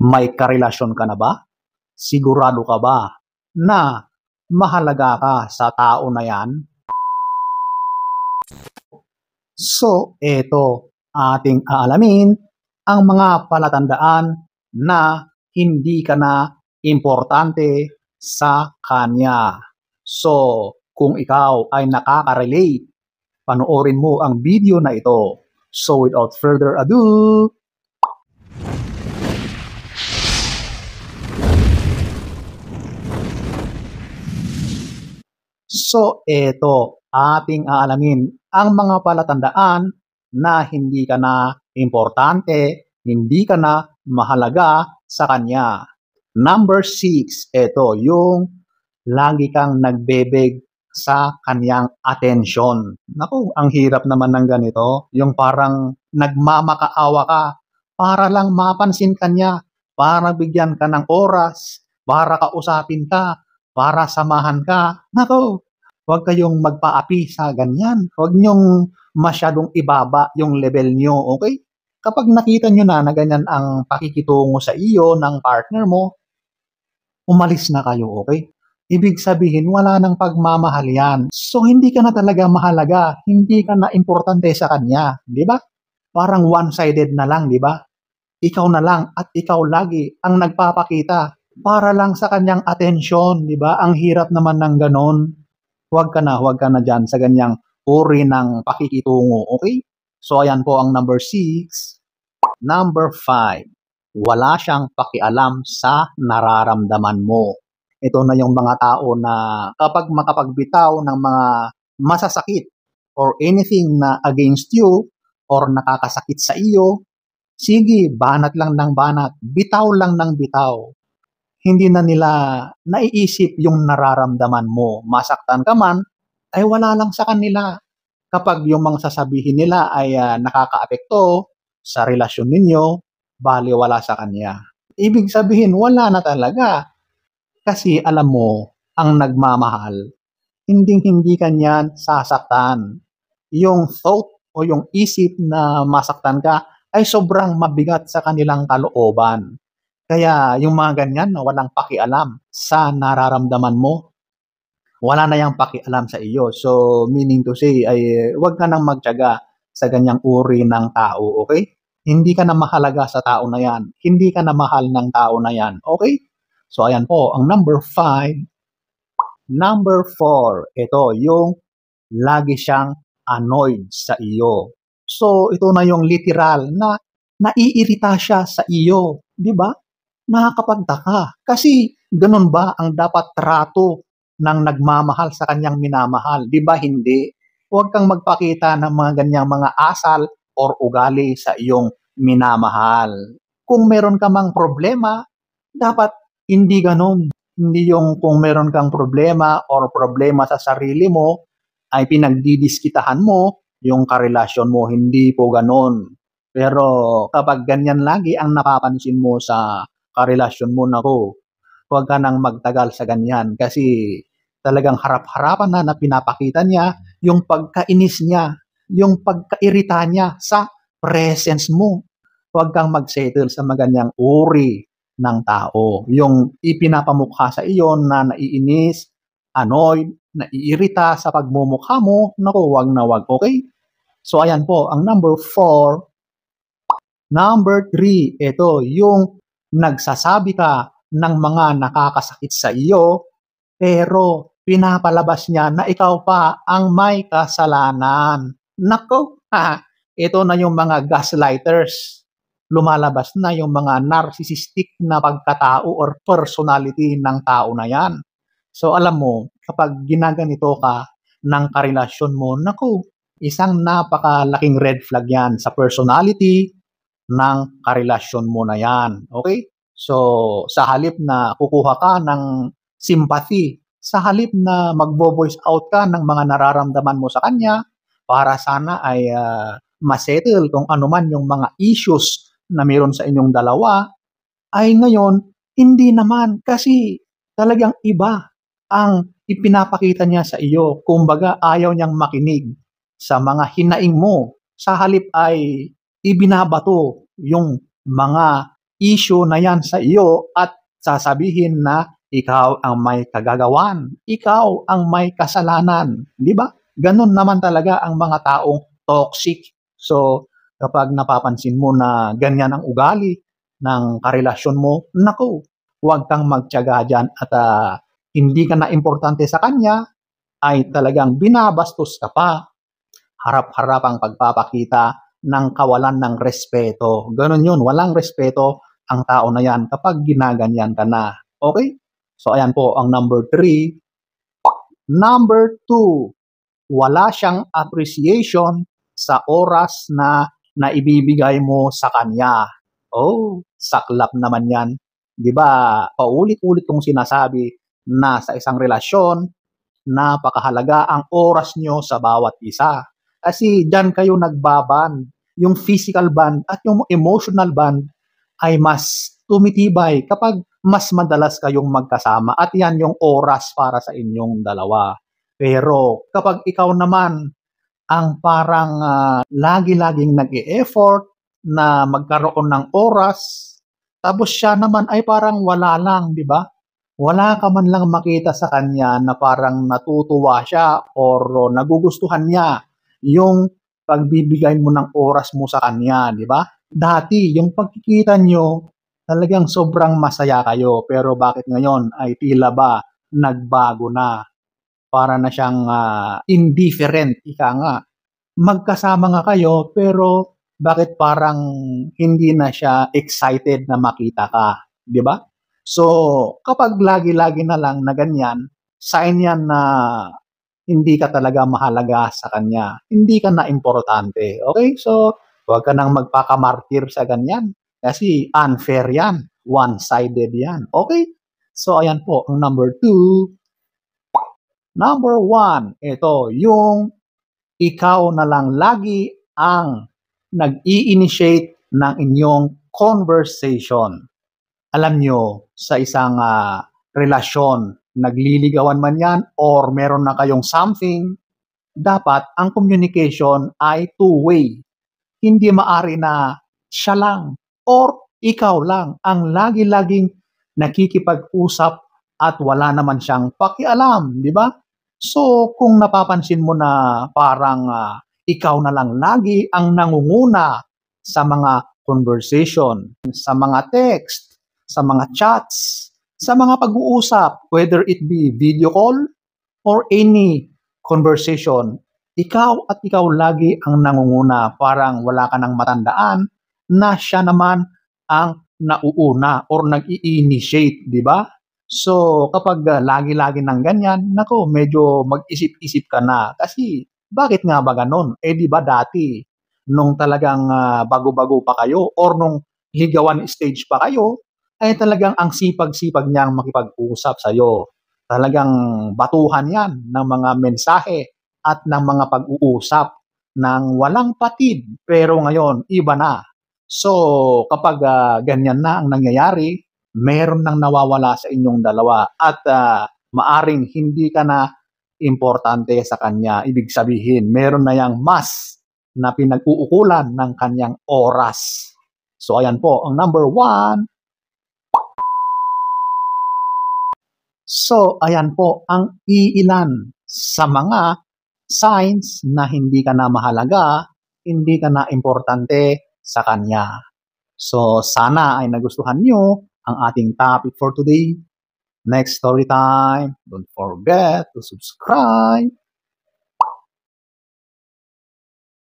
May karelasyon ka na ba? Sigurado ka ba na mahalaga ka sa tao na yan? So, eto, ating aalamin ang mga palatandaan na hindi ka na importante sa kanya. So, kung ikaw ay nakaka-relate, panoorin mo ang video na ito. So, without further ado, so, eto, ating aalamin ang mga palatandaan na hindi ka na importante, hindi ka na mahalaga sa kanya. Number 6, eto, yung lagi kang nagbebeg sa kanyang atensyon. Naku, ang hirap naman ng ganito. Yung parang nagmamakaawa ka para lang mapansin kanya, para bigyan ka ng oras, para kausapin ka, para samahan ka. Naku, huwag kayong magpaapi sa ganyan. Huwag nyong masyadong ibaba yung level nyo, okay? Kapag nakita nyo na ganyan ang pakikitungo sa iyo ng partner mo, umalis na kayo, okay? Ibig sabihin, wala nang pagmamahal yan. So, hindi ka na talaga mahalaga. Hindi ka na importante sa kanya. Di ba? Parang one-sided na lang, di ba? Ikaw na lang at ikaw lagi ang nagpapakita para lang sa kanyang atensyon, di ba? Ang hirap naman ng ganon. Huwag ka na dyan sa ganyang uri ng pakikitungo, okay? So, ayan po ang number 6. Number 5. Wala siyang pakialam sa nararamdaman mo. Ito na yung mga tao na kapag makapagbitaw ng mga masasakit or anything na against you or nakakasakit sa iyo, sige, banat lang ng banat, bitaw lang ng bitaw. Hindi na nila naiisip yung nararamdaman mo. Masaktan ka man, ay wala lang sa kanila. Kapag yung mga sasabihin nila ay nakakaapekto sa relasyon ninyo, baliwala sa kanya. Ibig sabihin, wala na talaga. Kasi alam mo, ang nagmamahal, hindi kanyan sasaktan. Yung thought o yung isip na masaktan ka ay sobrang mabigat sa kanilang kalooban. Kaya yung mga ganyan na walang pakialam sa nararamdaman mo, wala na yang pakialam sa iyo. So, meaning to say, ay huwag ka nang magtiyaga sa ganyang uri ng tao, okay? Hindi ka na mahalaga sa tao na yan. Hindi ka na mahal ng tao na yan, okay? So, ayan po, ang number 5. Number 4, ito, yung lagi siyang annoyed sa iyo. So, ito na yung literal na naiirita siya sa iyo. Di ba? Nakakapagtaka. Kasi, ganun ba ang dapat trato ng nagmamahal sa kanyang minamahal? Di ba hindi? Huwag kang magpakita ng mga ganyang mga asal or ugali sa iyong minamahal. Kung meron ka mang problema, dapat hindi ganun. Hindi yung kung meron kang problema or problema sa sarili mo, ay pinagdidiskitahan mo yung karelasyon mo. Hindi po ganun. Pero kapag ganyan lagi ang napapansin mo sa karelasyon mo, naku, huwag ka nang magtagal sa ganyan kasi talagang harap-harapan na pinapakita niya yung pagkainis niya, yung pagkairita niya sa presence mo. Huwag kang magsettle sa maganyang uri ng tao. Yung ipinapamukha sa iyo na naiinis, annoyed, naiirita sa pagmumukha mo, naku, wag na wag, okay? So, ayan po, ang number 4. Number 3, ito, yung nagsasabi ka ng mga nakakasakit sa iyo, pero pinapalabas niya na ikaw pa ang may kasalanan. Nako, ito na yung mga gaslighters. Lumalabas na yung mga narcissistic na pagkatao or personality ng tao na yan. So alam mo, kapag ginaganito ka ng karelasyon mo, naku, isang napakalaking red flag yan sa personality ng karelasyon mo na yan. Okay? So sa halip na kukuha ka ng sympathy, sa halip na magbo-voice out ka ng mga nararamdaman mo sa kanya, para sana ay masettle kung ano man yung mga issues na meron sa inyong dalawa, ay ngayon, hindi naman kasi talagang iba ang ipinapakita niya sa iyo. Kumbaga, ayaw niyang makinig sa mga hinaing mo. Sa halip ay ibinabato yung mga issue na yan sa iyo at sasabihin na ikaw ang may kagagawan, ikaw ang may kasalanan, di ba? Ganun naman talaga ang mga taong toxic. So, kapag napapansin mo na ganyan ang ugali ng karelasyon mo, naku, huwag kang magtiyaga dyan at hindi ka na importante sa kanya, ay talagang binabastos ka pa. Harap-harap ang pagpapakita ng kawalan ng respeto. Ganun yun, walang respeto ang tao na yan kapag ginaganyan ka na. Okay? So, ayan po ang number 3. Number 2, wala siyang appreciation sa oras na naibibigay mo sa kanya. Oh, saklap naman yan. Di ba, paulit-ulit kong sinasabi na sa isang relasyon, napakahalaga ang oras nyo sa bawat isa. Kasi dyan kayo nagbaband. Yung physical band at yung emotional band ay mas tumitibay kapag mas madalas kayong magkasama at yan yung oras para sa inyong dalawa. Pero kapag ikaw naman ang parang lagi-laging nag-e-effort na magkaroon ng oras, tapos siya naman ay parang wala lang, di ba? Wala ka man lang makita sa kanya na parang natutuwa siya or nagugustuhan niya yung pagbibigay mo ng oras mo sa kanya, di ba? Dati, yung pagkikita nyo, talagang sobrang masaya kayo. Pero bakit ngayon ay tila ba nagbago na? Para na siyang indifferent, ika nga. Magkasama nga kayo, pero bakit parang hindi na siya excited na makita ka? Di ba? So, kapag lagi-lagi na lang na ganyan, sign yan na hindi ka talaga mahalaga sa kanya. Hindi ka na importante. Okay? So, huwag ka nang magpakamartir sa ganyan. Kasi unfair yan. One-sided yan. Okay? So, ayan po ang number 2. Number 1, ito, yung ikaw na lang lagi ang nag-i-initiate ng inyong conversation. Alam nyo, sa isang relasyon, nagliligawan man yan or meron na kayong something, dapat ang communication ay two-way. Hindi maari na siya lang or ikaw lang ang lagi-laging nakikipag-usap at wala naman siyang pakialam, di ba? So, kung napapansin mo na parang ikaw na lang lagi ang nangunguna sa mga conversation, sa mga text, sa mga chats, sa mga pag-uusap, whether it be video call or any conversation, ikaw at ikaw lagi ang nangunguna. Parang wala ka nang matandaan na siya naman ang nauuna or nag-i-initiate, di ba? So, kapag lagi-lagi ng ganyan, nako, medyo mag-isip-isip ka na. Kasi, bakit nga ba ganun? Eh, di ba dati, nung talagang bago-bago pa kayo or nung ligawan stage pa kayo, ay talagang ang sipag-sipag niyang makipag-usap sa'yo. Talagang batuhan yan ng mga mensahe at ng mga pag-uusap ng walang patid. Pero ngayon, iba na. So, kapag ganyan na ang nangyayari, meron nang nawawala sa inyong dalawa at maaring hindi ka na importante sa kanya. Ibig sabihin, meron na yang mas na pinag-uukulan ng kanyang oras. So, ayan po, ang number 1. So, ayan po ang iilan sa mga signs na hindi ka na mahalaga, hindi ka na importante sa kanya. So, sana ay nagustuhan nyo ang ating topic for today. Next story time, don't forget to subscribe